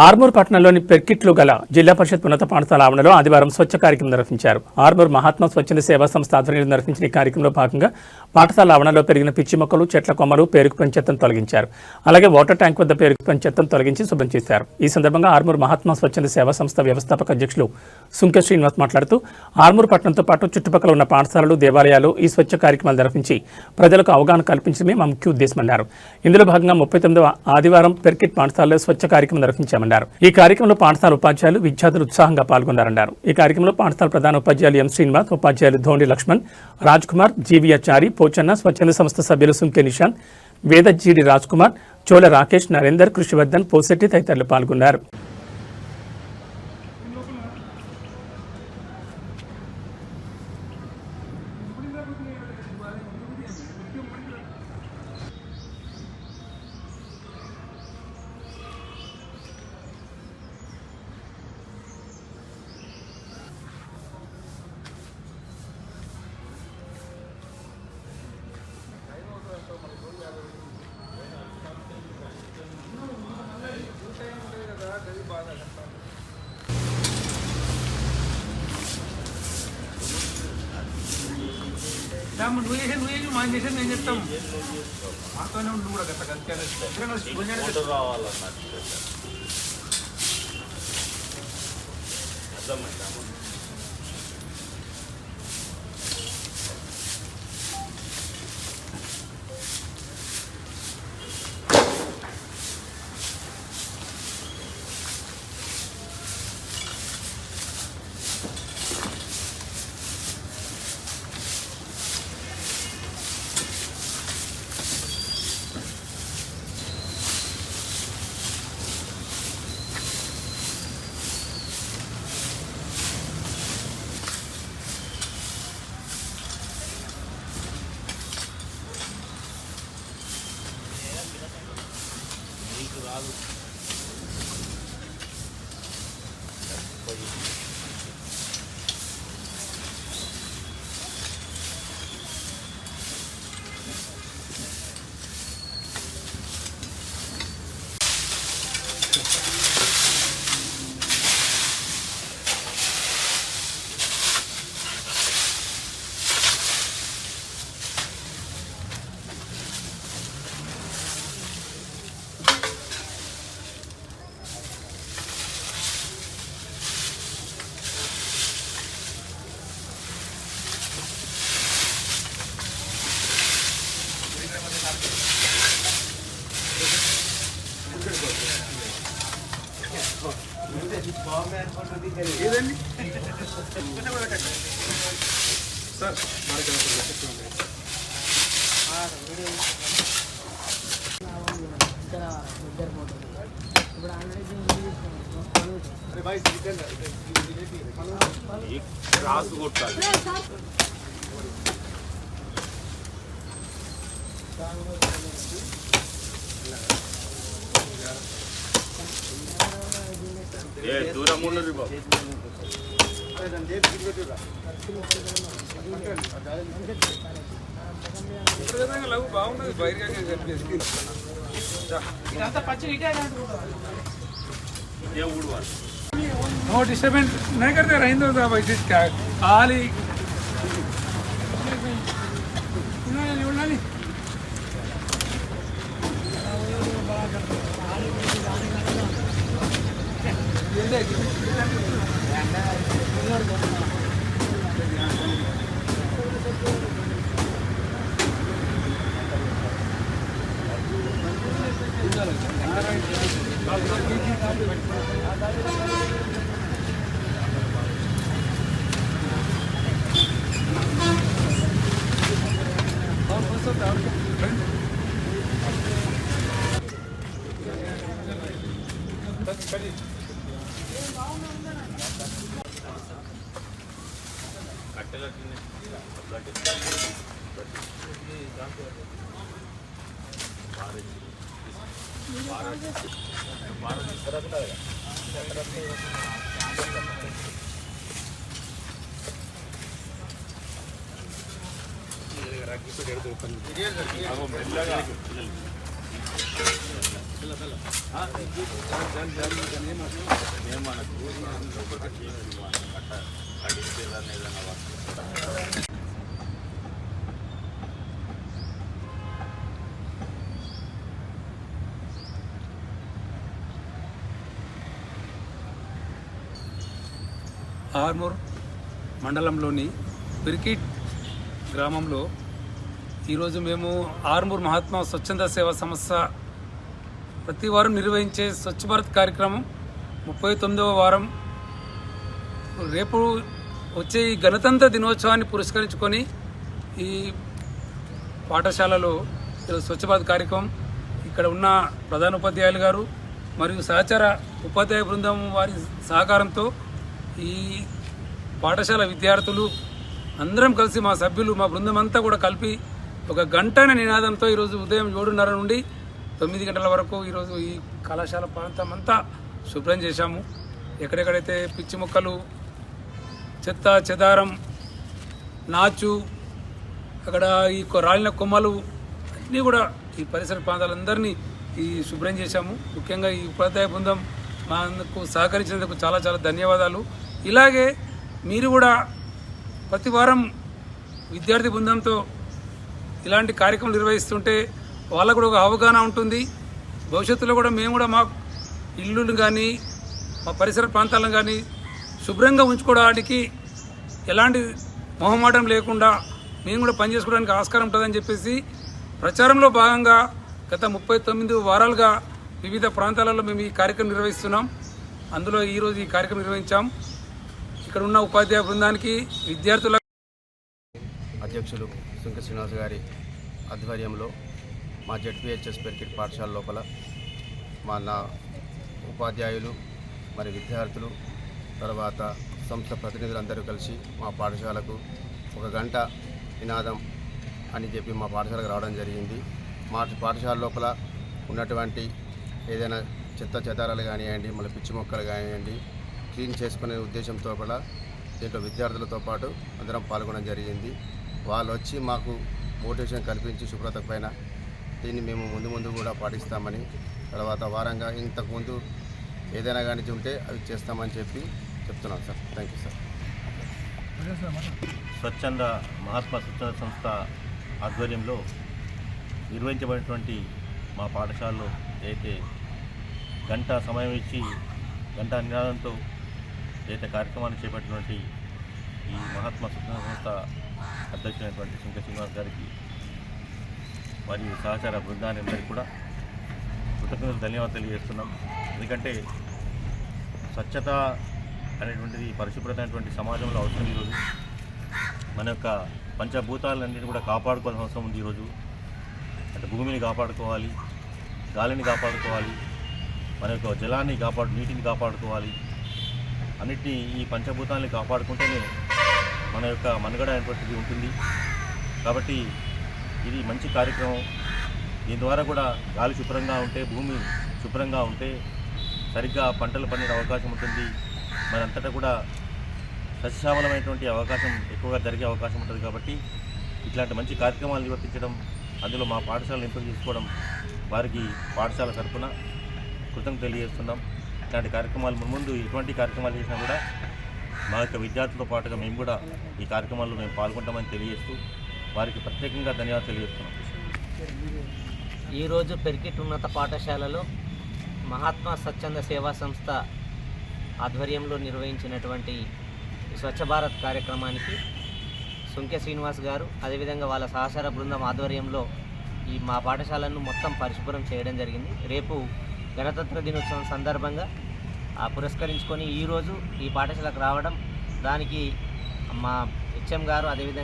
ఆర్మూర్ పట్టణంలోని పెర్కిట్లు గల జిల్లా పరిషత్ ఉన్నత పాఠశాల ఆవరణలో ఆదివారం స్వచ్ఛ కార్యక్రమం నిర్వహించారు. ఆర్మూర్ మహాత్మా స్వచ్ఛంద సేవా సంస్థ ఆధ్వర్యంలో నిర్వహించిన ఈ కార్యక్రమంలో భాగంగా పాఠశాల ఆవరణలో పెరిగిన పిచ్చి మొక్కలు, చెట్ల కొమ్మలు, పేరుకుపోయిన చెత్తను తొలగించారు. అలాగే వాటర్ ట్యాంక్ వద్ద పేరుకుపోయిన చెత్తను తొలగించి శుభ్రం చేశారు. ఈ సందర్భంగా ఆర్మూర్ మహాత్మా స్వచ్ఛంద సేవా సంస్థ వ్యవస్థాపక అధ్యక్షులు సుంకె శ్రీనివాస్ మాట్లాడుతూ ఆర్మూర్ పట్టణంతో పాటు చుట్టుపక్కల ఉన్న పాఠశాలలు, దేవాలయాలు ఈ స్వచ్ఛ కార్యక్రమాలు నిర్వహించి ప్రజలకు అవగాహన కల్పించడమే మా ముఖ్య ఉద్దేశమన్నారు. ఇందులో భాగంగా 39వ ఆదివారం పెర్కిట్ పాఠశాలలో స్వచ్ఛ కార్యక్రమం నిర్వహించామన్నారు. ఈ కార్యక్రమంలో పాఠశాల ఉపాధ్యాయులు, విద్యార్థులు ఉత్సాహంగా పాల్గొన్నారన్నారు. ఈ కార్యక్రమంలో పాఠశాల ప్రధాన ఉపాధ్యాయులు ఎం శ్రీనివాస్, ఉపాధ్యాయులు ధోండి లక్ష్మణ్, రాజ్ కుమార్, జీవీఆచారి, పోచన్న, స్వచ్ఛంద సంస్థ సభ్యులు సుంకె నిశాంత్, వేదజీడి రాజ్ కుమార్, చోళ రాకేష్, నరేందర్, కృషివర్ధన్, పోసెట్టి తదితరులు పాల్గొన్నారు. నువ్వు మా చేసేది నేను చెప్తాం మాతోనే ఉండు కూడా గట్ట రావాలన్నట్టు రాదు. ఏదండి సార్ రాసు కొట్టాలి. దూరం ఉండదు లఘు బాగున్నది బయటగా नो डिस्टर्बेंस नहीं करते रहेंगे तो वैसे क्या खाली మెల్లగా ఆర్మూర్ మండలంలోని పిరికిట్ గ్రామంలో ఈరోజు మేము ఆర్మూర్ మహాత్మా స్వచ్ఛంద సేవా సంస్థ ప్రతి వారం నిర్వహించే స్వచ్ఛ భారత్ కార్యక్రమం 39వ వారం. రేపు వచ్చే ఈ గణతంత్ర దినోత్సవాన్ని పురస్కరించుకొని ఈ పాఠశాలలో స్వచ్ఛ భారత్ కార్యక్రమం ఇక్కడ ఉన్న ప్రధాన ఉపాధ్యాయులు గారు మరియు సహచర ఉపాధ్యాయ బృందం వారి సహకారంతో ఈ పాఠశాల విద్యార్థులు అందరం కలిసి మా సభ్యులు మా బృందం అంతా కూడా కలిపి ఒక గంటన నినాదంతో ఈరోజు ఉదయం 7:30 నుండి 9 గంటల వరకు ఈరోజు ఈ కళాశాల ప్రాంతం అంతా శుభ్రం చేశాము. ఎక్కడెక్కడైతే పిచ్చి మొక్కలు, చెత్త చెదారం, నాచు, అక్కడ ఈ రాలిన కొమ్మలు అన్నీ కూడా ఈ పరిసర ప్రాంతాలందరినీ ఈ శుభ్రం చేశాము. ముఖ్యంగా ఈ ఉపాధ్యాయ బృందం మాకు సహకరించినందుకు చాలా చాలా ధన్యవాదాలు. ఇలాగే మీరు కూడా ప్రతి వారం విద్యార్థి బృందంతో ఇలాంటి కార్యక్రమం నిర్వహిస్తుంటే వాళ్ళకు కూడా ఒక అవగాహన ఉంటుంది. భవిష్యత్తులో కూడా మేము కూడా మా ఇల్లులు కానీ మా పరిసర ప్రాంతాలను కానీ శుభ్రంగా ఉంచుకోవడానికి ఎలాంటి మొహమాటం లేకుండా మేము కూడా పనిచేసుకోవడానికి ఆస్కారం ఉంటుందని చెప్పేసి ప్రచారంలో భాగంగా గత 39 వారాలుగా వివిధ ప్రాంతాలలో మేము ఈ కార్యక్రమం నిర్వహిస్తున్నాం. అందులో ఈరోజు ఈ కార్యక్రమం నిర్వహించాం. ఇక్కడ ఉన్న ఉపాధ్యాయ బృందానికి, విద్యార్థుల అధ్యక్షులు సుంక శ్రీనివాస్ గారి ఆధ్వర్యంలో మా జెడ్పీహెచ్ఎస్ పెరికిట్ పాఠశాల లోపల నా ఉపాధ్యాయులు మరి విద్యార్థులు తర్వాత సంస్థ ప్రతినిధులందరూ కలిసి మా పాఠశాలకు ఒక గంట నినాదం అని చెప్పి మా పాఠశాలకు రావడం జరిగింది. మా పాఠశాల లోపల ఉన్నటువంటి ఏదైనా చెత్త చెదారాలు కానివ్వండి, మళ్ళీ పిచ్చి మొక్కలు కానివ్వండి క్లీన్ చేసుకునే ఉద్దేశంతో కూడా దీంట్లో విద్యార్థులతో పాటు అందరం పాల్గొనడం జరిగింది. వాళ్ళు వచ్చి మాకు మోటివేషన్ కల్పించి శుభ్రత పైన దీన్ని మేము ముందు కూడా పాటిస్తామని, తర్వాత వారంగా ఇంతకుముందు ఏదైనా కానీ ఉంటే అవి చేస్తామని చెప్పి చెప్తున్నాం sir. Thank you sir. Mahatma స్వచ్ఛంద సంస్థ ఆధ్వర్యంలో నిర్వహించబడినటువంటి మా పాఠశాలలో అయితే గంట సమయం ఇచ్చి గంట నినాదంతో ఏదైతే కార్యక్రమాన్ని చేపట్టినటువంటి ఈ మహాత్మా స్వచ్ఛంద సంస్థ అధ్యక్షులైనటువంటి సుంక శ్రీనివాస్ గారికి మరియు సహచార బృందాన్ని అందరికీ కూడా కృతజ్ఞతలు ధన్యవాదాలు తెలియజేస్తున్నాం. ఎందుకంటే స్వచ్ఛత అనేటువంటిది, పరిశుభ్రత అనేటువంటి సమాజంలో అవసరం. ఈరోజు మన యొక్క పంచభూతాలన్నింటినీ కూడా కాపాడుకోవాల్సిన అవసరం ఉంది. ఈరోజు అంటే భూమిని కాపాడుకోవాలి, గాలిని కాపాడుకోవాలి, మన యొక్క జలాన్ని నీటిని కాపాడుకోవాలి. అన్నిటినీ ఈ పంచభూతాలని కాపాడుకుంటేనే మన యొక్క మనుగడ అనేటువంటిది ఉంటుంది. కాబట్టి ఇది మంచి కార్యక్రమం. దీని ద్వారా కూడా గాలి శుభ్రంగా ఉంటే, భూమి శుభ్రంగా ఉంటే సరిగ్గా పంటలు పండే అవకాశం ఉంటుంది. మనంతటా కూడా సస్యశ్యామలమైనటువంటి అవకాశం ఎక్కువగా జరిగే అవకాశం ఉంటుంది. కాబట్టి ఇట్లాంటి మంచి కార్యక్రమాలు నిర్వర్తించడం, అందులో మా పాఠశాలను ఎంపిక చేసుకోవడం వారికి పాఠశాల తరఫున కృతజ్ఞతలు తెలియజేస్తున్నాం. ఇట్లాంటి కార్యక్రమాలు ముందు ఎటువంటి కార్యక్రమాలు చేసినా కూడా మా యొక్క విద్యార్థులతో పాటుగా మేము కూడా ఈ కార్యక్రమాల్లో మేము పాల్గొంటామని తెలియజేస్తూ వారికి ప్రత్యేకంగా ధన్యవాదాలు తెలియజేస్తున్నాం. ఈరోజు పెరికిట్ ఉన్నత పాఠశాలలో మహాత్మా స్వచ్ఛంద సేవా సంస్థ ఆధ్వర్యంలో నిర్వహించినటువంటి స్వచ్ఛ భారత్ కార్యక్రమానికి సుంకె శ్రీనివాస్ గారు అదేవిధంగా వాళ్ళ సహచర బృందం ఆధ్వర్యంలో ఈ మా పాఠశాలను మొత్తం పరిశుభ్రం చేయడం జరిగింది. రేపు గణతంత్ర దినోత్సవం సందర్భంగా పురస్కరించుకొని ఈరోజు ఈ పాఠశాలకు రావడం, దానికి మా హెచ్ఎం గారు అదేవిధంగా